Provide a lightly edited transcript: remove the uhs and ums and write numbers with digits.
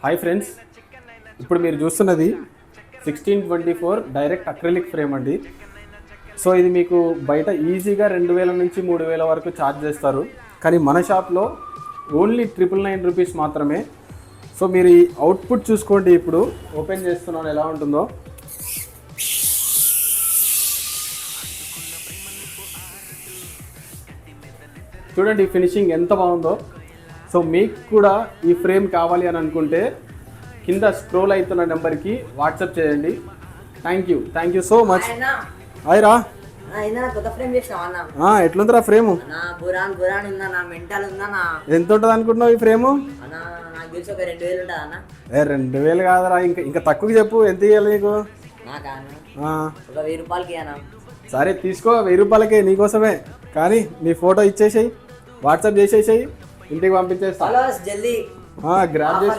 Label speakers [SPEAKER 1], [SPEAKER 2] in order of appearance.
[SPEAKER 1] Hi friends, ఇప్పుడు మీరు చూస్తున్నది 1624 డైరెక్ట్ అక్రిలిక్ ఫ్రేమ్ అండి. సో ఇది మీకు బయట ఈజీగా 2000 నుంచి 3000 వరకు ఛార్జ్ చేస్తారు, కానీ మన షాప్లో ఓన్లీ 999 రూపీస్ మాత్రమే. సో మీరు ఈ అవుట్పుట్ చూసుకోండి. ఇప్పుడు ఓపెన్ చేస్తున్నాను, ఎలా ఉంటుందో. చూడండి ఫినిషింగ్ ఎంత బాగుందో. సో మీకు కూడా ఈ ఫ్రేమ్ కావాలి అని అనుకుంటే కింద స్క్రోల్ అవుతున్న నెంబర్కి వాట్సాప్ చేయండి. Thank you so much. Hi రా, ఎట్లుందిరా ఫ్రేము? ఎంత ఉంటుంది అనుకుంటున్నావు ఈ ఫ్రేము? 2000 కాదురా, ఇంకా తక్కువ చెప్పు. ఎంత ఇవ్వాలి నీకు? సరే తీసుకో, 1000 రూపాయలకే నీకోసమే. కానీ నీ ఫోటో ఇచ్చేసేయి, వాట్సాప్ చేసేసేయి, ఇంటికి పంపించేస్తా. గ్రాబ్ చేసి